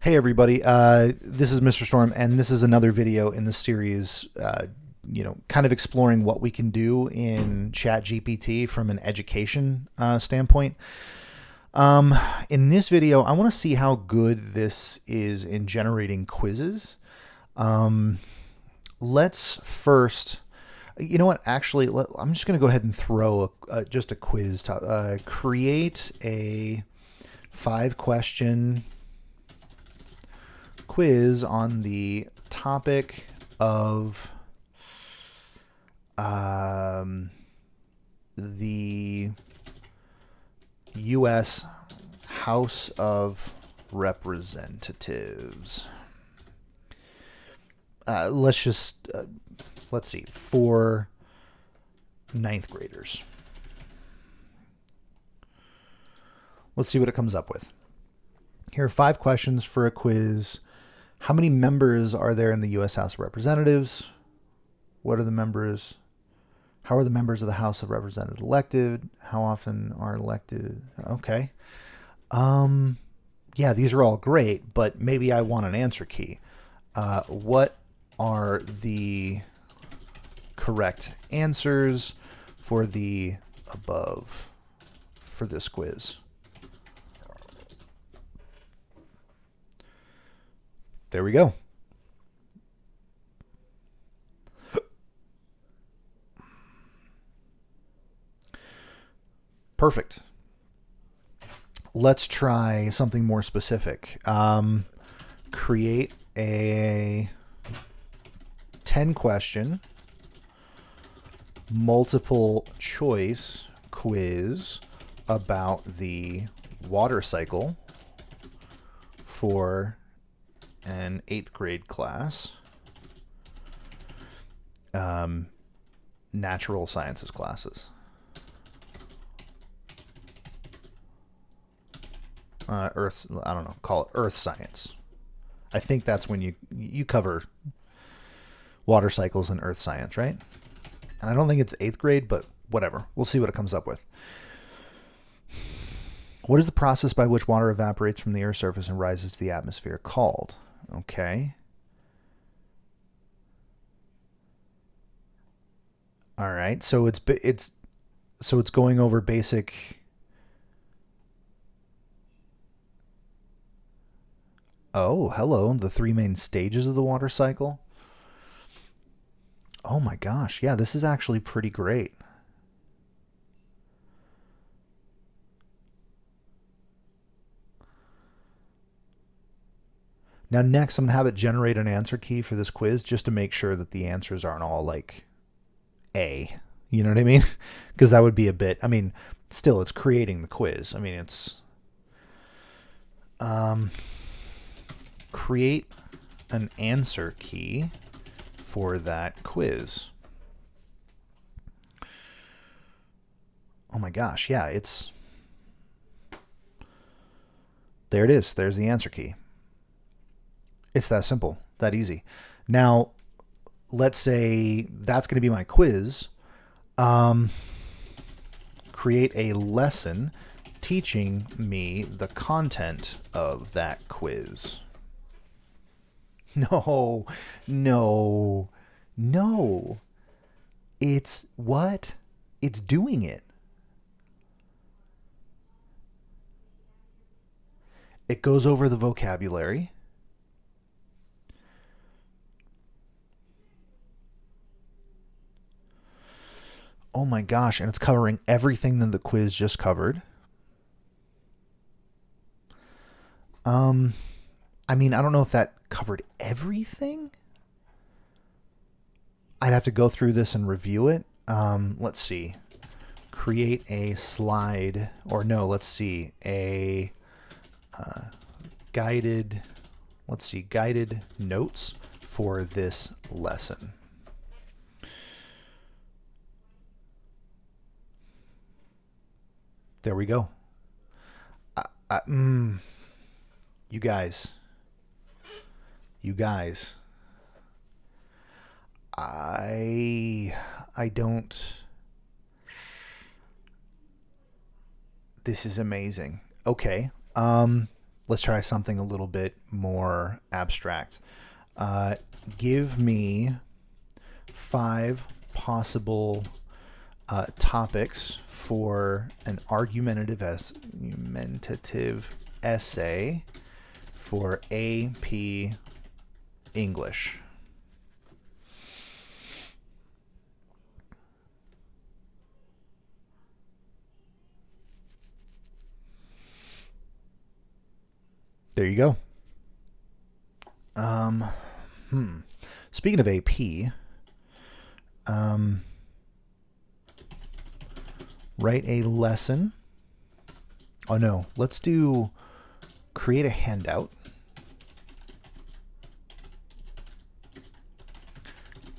Hey everybody, this is Mr. Storm, and this is another video in the series, kind of exploring what we can do in ChatGPT from an education standpoint. In this video, I want to see how good this is in generating quizzes. Let's first, you know what? Actually, I'm just going to go ahead and throw just a quiz. Create a 5-question quiz on the topic of the U.S. House of Representatives. Let's see, for ninth graders. Let's see what it comes up with. Here are 5 questions for a quiz. How many members are there in the U.S. House of Representatives? What are the members? How are the members of the House of Representatives elected? How often are elected? Okay. Yeah, these are all great, but maybe I want an answer key. What are the correct answers for the above for this quiz? There we go. Perfect. Let's try something more specific. Create a 10-question multiple choice quiz about the water cycle for an 8th grade class, natural sciences classes. Earth, I don't know, call it earth science. I think that's when you cover water cycles and earth science, right? And I don't think it's 8th grade, but whatever. We'll see what it comes up with. What is the process by which water evaporates from the Earth's surface and rises to the atmosphere called? Okay. All right. So it's going over basic. Oh, hello. The 3 main stages of the water cycle. Oh my gosh. Yeah, this is actually pretty great. Now next, I'm going to have it generate an answer key for this quiz just to make sure that the answers aren't all like A. You know what I mean? Because that would be a bit, still it's creating the quiz. It's create an answer key for that quiz. Oh my gosh, yeah, there it is. There's the answer key. It's that simple, that easy. Now, let's say that's going to be my quiz. Create a lesson teaching me the content of that quiz. No. It's what? It's doing it. It goes over the vocabulary. Oh my gosh, and it's covering everything that the quiz just covered. I don't know if that covered everything. I'd have to go through this and review it. Let's see. Create a slide, or no, let's see, a guided notes for this lesson. There we go. You guys. I don't. This is amazing. Okay. let's try something a little bit more abstract. Give me 5 possible topics for an argumentative essay for AP English. There you go. Speaking of AP, write a lesson. Oh no, let's do create a handout.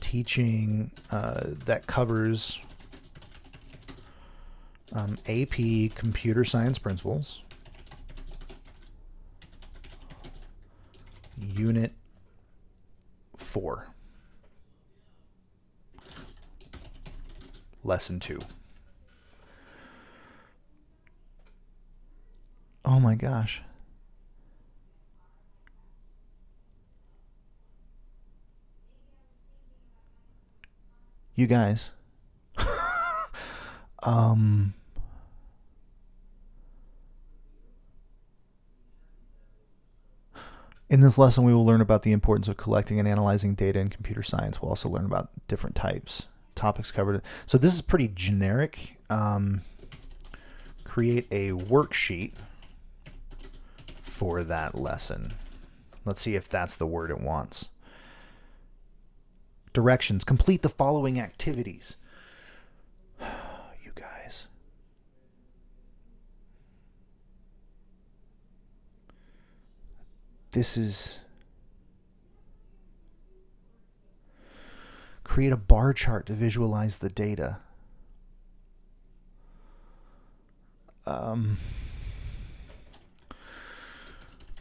Teaching that covers AP Computer Science Principles, Unit 4, Lesson 2. Oh my gosh. You guys. In this lesson, we will learn about the importance of collecting and analyzing data in computer science. We'll also learn about different topics covered. So this is pretty generic. Create a worksheet for that lesson. Let's see if that's the word it wants. Directions. Complete the following activities. You guys. This is... Create a bar chart to visualize the data.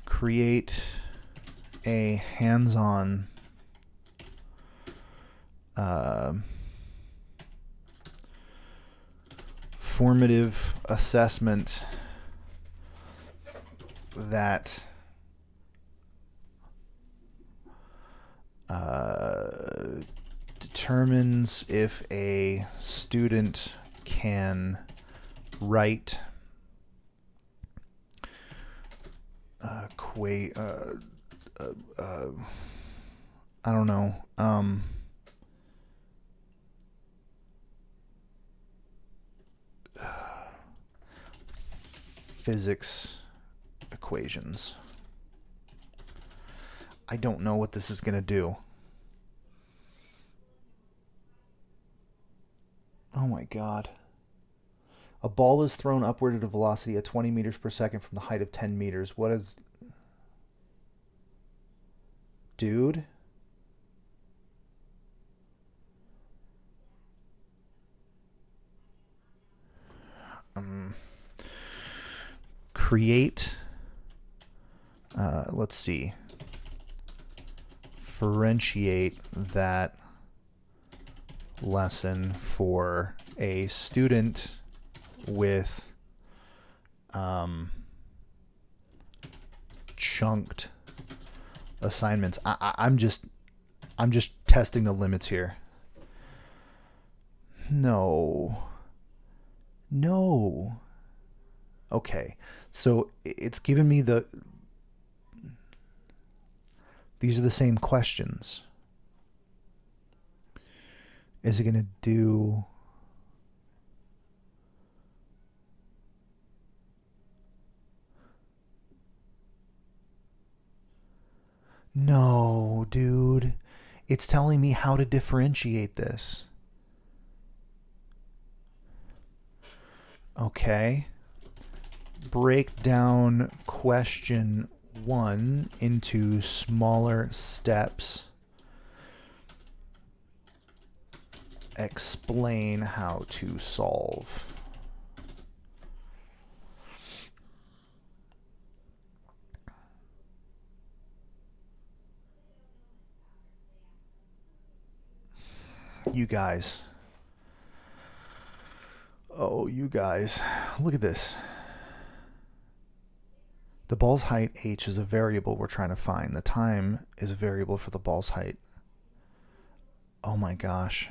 Create a hands-on formative assessment that determines if a student can write I don't know, physics equations. I don't know what this is going to do. Oh my god. A ball is thrown upward at a velocity of 20 meters per second from the height of 10 meters. What is... Dude? Create... let's see. Differentiate that lesson for a student with chunked assignments. I'm just testing the limits here. No. Okay, so it's given me these are the same questions. Is it going to do... No, dude. It's telling me how to differentiate this. Okay. Break down question 1 into smaller steps. Explain how to solve. You guys. Oh, you guys. Look at this. The ball's height, h, is a variable we're trying to find. The time is a variable for the ball's height. Oh my gosh.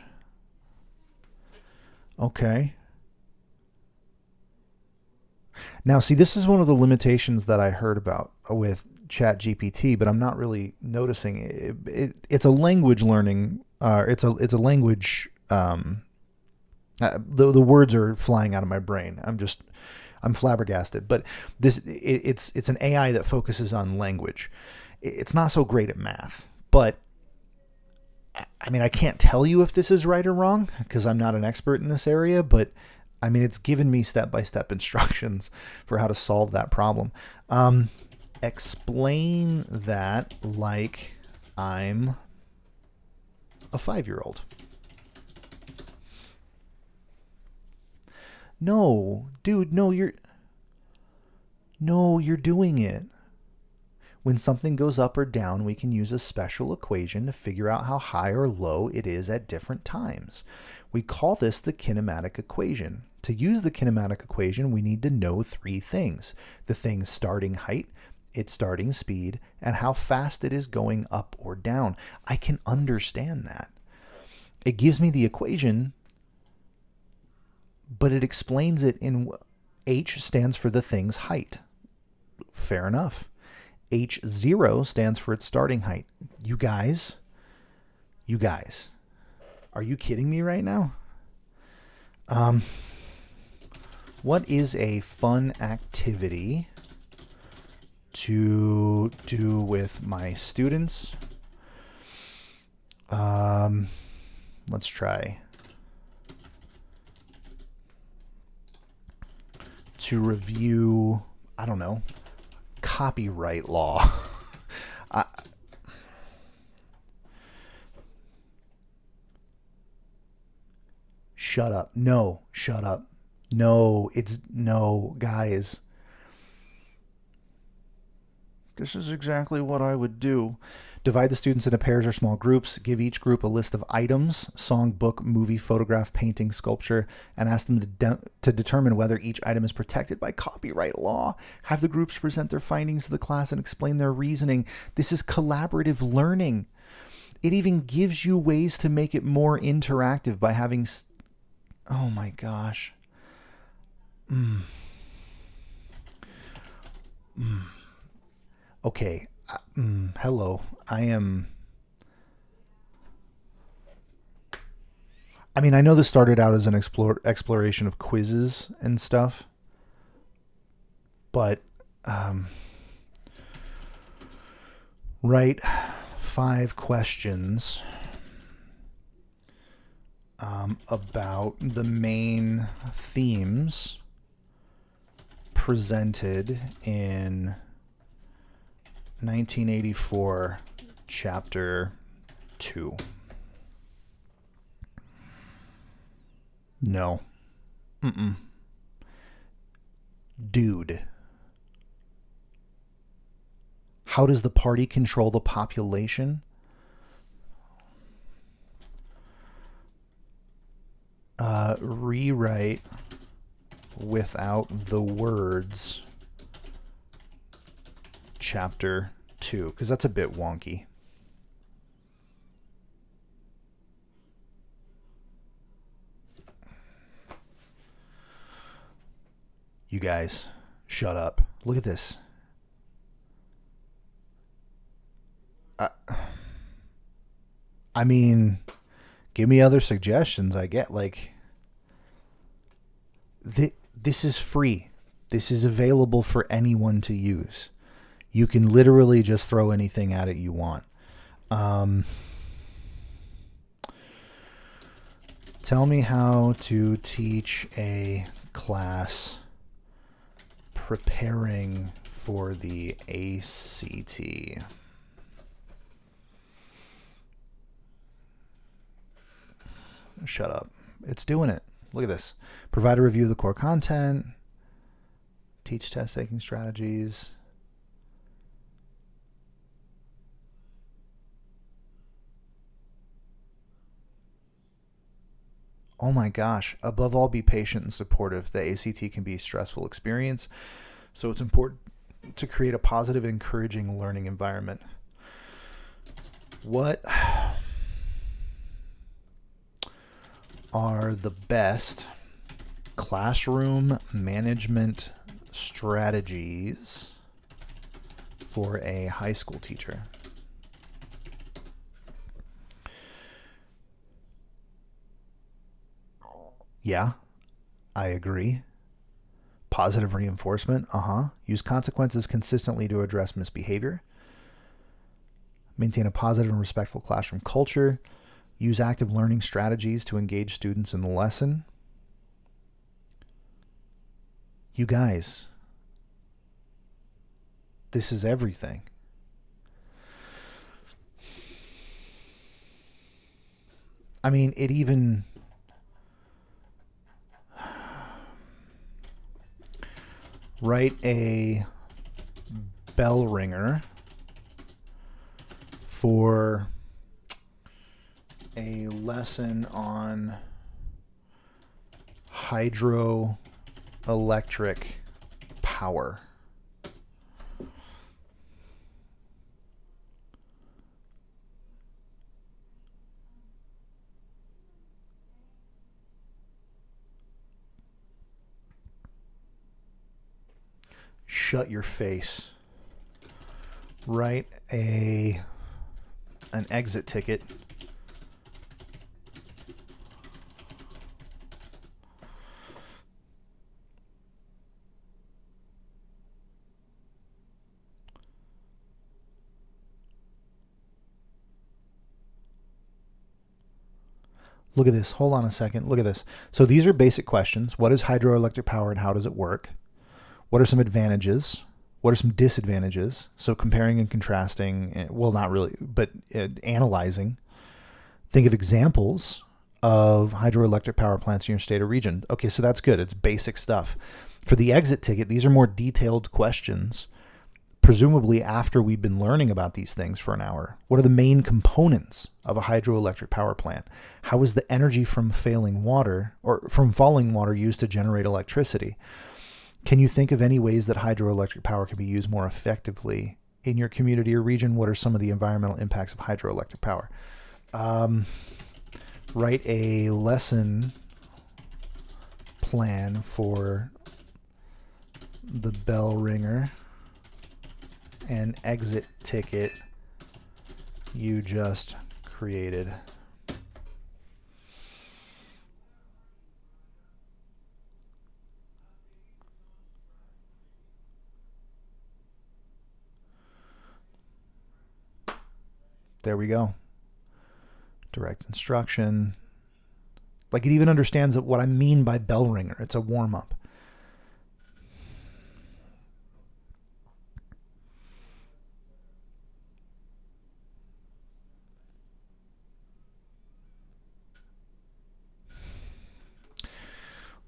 Okay. Now, see, this is one of the limitations that I heard about with ChatGPT, but I'm not really noticing it. It's a language learning. It's a language. The words are flying out of my brain. I'm flabbergasted. But it's an AI that focuses on language. It's not so great at math, but I mean, I can't tell you if this is right or wrong because I'm not an expert in this area, but I mean, it's given me step-by-step instructions for how to solve that problem. Explain that like I'm a 5-year-old. No, dude, you're doing it. When something goes up or down, we can use a special equation to figure out how high or low it is at different times. We call this the kinematic equation. To use the kinematic equation, we need to know 3 things: the thing's starting height, its starting speed, and how fast it is going up or down. I can understand that. It gives me the equation, but it explains it in h stands for the thing's height. Fair enough. H0 stands for its starting height. You guys, are you kidding me right now? What is a fun activity to do with my students? Let's try to review, I don't know, copyright law. Shut up. No, shut up. No, guys. This is exactly what I would do. Divide the students into pairs or small groups. Give each group a list of items: song, book, movie, photograph, painting, sculpture, and ask them to determine whether each item is protected by copyright law. Have the groups present their findings to the class and explain their reasoning. This is collaborative learning. It even gives you ways to make it more interactive by having... Oh my gosh. Okay. Hello. I mean, I know this started out as an exploration of quizzes and stuff, but write 5 questions about the main themes presented in 1984, Chapter 2. No. Dude. How does the party control the population? Rewrite without the words Chapter 2, because that's a bit wonky. You guys, shut up. Look at this. I mean, give me other suggestions. I get, like, this is free. This is available for anyone to use. You can literally just throw anything at it you want. Tell me how to teach a class preparing for the ACT. Shut up. It's doing it. Look at this. Provide a review of the core content. Teach test taking strategies. Oh my gosh. Above all, be patient and supportive. The ACT can be a stressful experience, so it's important to create a positive, encouraging learning environment. What are the best classroom management strategies for a high school teacher? Yeah, I agree. Positive reinforcement, Use consequences consistently to address misbehavior. Maintain a positive and respectful classroom culture. Use active learning strategies to engage students in the lesson. You guys, this is everything. I mean, it even... Write a bell ringer for a lesson on hydroelectric power. Shut your face. Write an exit ticket Look at this. Hold on a second. Look at this. So these are basic questions. What is hydroelectric power and how does it work? What are some advantages? What are some disadvantages? So comparing and contrasting, well, not really, but analyzing. Think of examples of hydroelectric power plants in your state or region. Okay, so that's good. It's basic stuff. For the exit ticket, these are more detailed questions, presumably after we've been learning about these things for an hour. What are the main components of a hydroelectric power plant? How is the energy from falling water used to generate electricity? Can you think of any ways that hydroelectric power can be used more effectively in your community or region? What are some of the environmental impacts of hydroelectric power? Write a lesson plan for the bell ringer and exit ticket you just created. There we go. Direct instruction. Like, it even understands what I mean by bell ringer. It's a warm-up.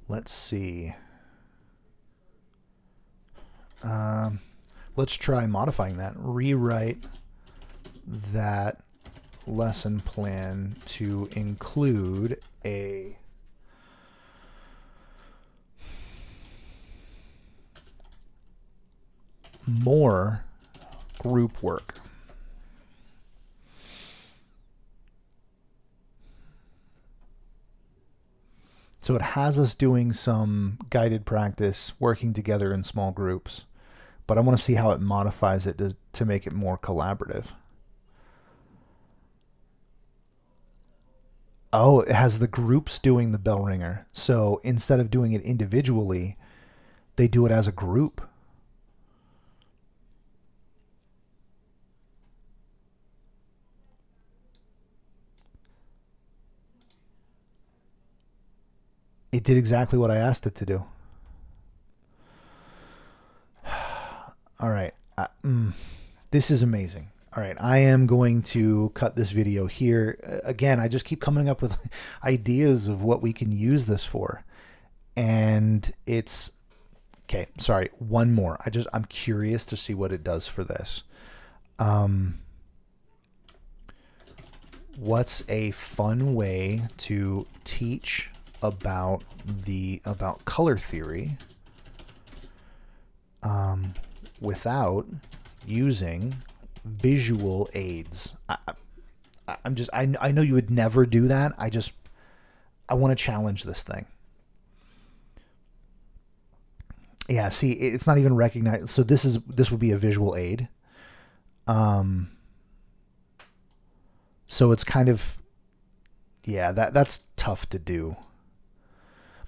Let's see. Let's try modifying that. Rewrite that lesson plan to include a more group work. So it has us doing some guided practice, working together in small groups, but I want to see how it modifies it to make it more collaborative. Oh, it has the groups doing the bell ringer. So instead of doing it individually, they do it as a group. It did exactly what I asked it to do. All right. This is amazing. All right, I am going to cut this video here. Again, I just keep coming up with ideas of what we can use this for. And it's, okay, sorry, one more. I'm curious to see what it does for this. What's a fun way to teach about color theory without using visual aids. I know you would never do that. I want to challenge this thing. Yeah, see, it's not even recognized. So this would be a visual aid. So it's kind of, yeah, that's tough to do.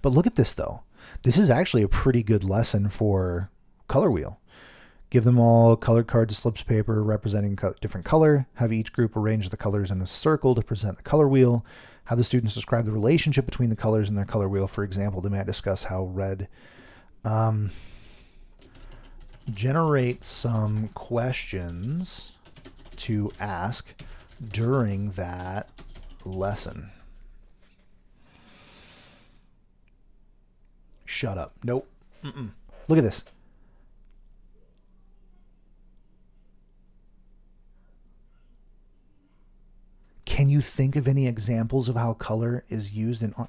But look at this though. This is actually a pretty good lesson for color wheel. Give them all colored cards of slips of paper representing different color. Have each group arrange the colors in a circle to present the color wheel. Have the students describe the relationship between the colors in their color wheel. For example, they might discuss how red. Generate some questions to ask during that lesson. Shut up. Nope. Look at this. Can you think of any examples of how color is used in art?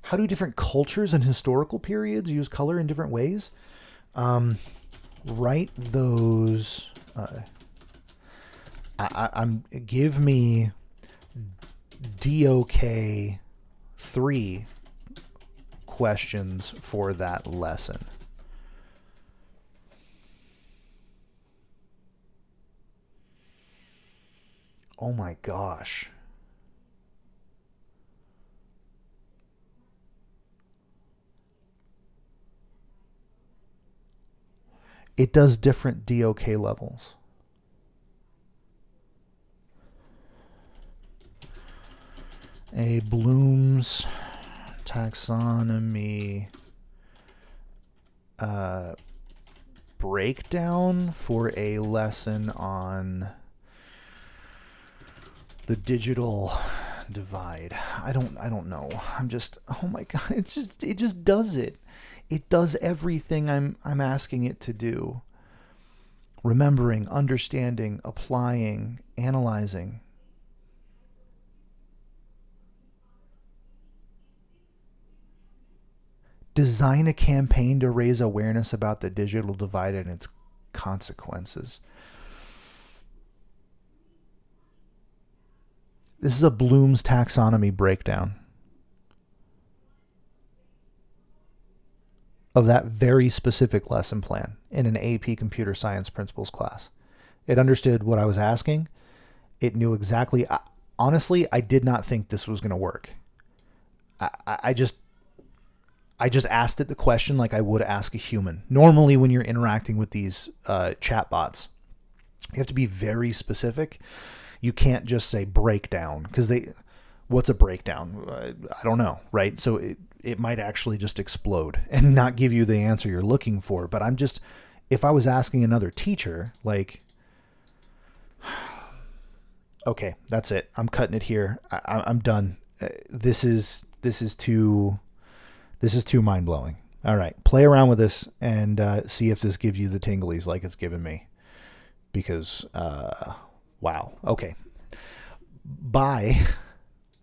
How do different cultures and historical periods use color in different ways? Write those. Give me DOK-3 questions for that lesson. Oh my gosh. It does different DOK levels. A Bloom's taxonomy breakdown for a lesson on the digital divide. I don't know. I'm just, oh my God, it just does it. It does everything I'm asking it to do. Remembering, understanding, applying, analyzing. Design a campaign to raise awareness about the digital divide and its consequences. This is a Bloom's taxonomy breakdown of that very specific lesson plan in an AP Computer Science Principles class. It understood what I was asking. It knew exactly. Honestly, I did not think this was going to work. I just asked it the question like I would ask a human. Normally, when you're interacting with these chat bots, you have to be very specific. You can't just say breakdown because what's a breakdown? I don't know, right? So it might actually just explode and not give you the answer you're looking for. But if I was asking another teacher, like, okay, that's it. I'm cutting it here. I'm done. This is too mind blowing. All right, play around with this and see if this gives you the tinglies like it's given me. Because wow. Okay. Bye.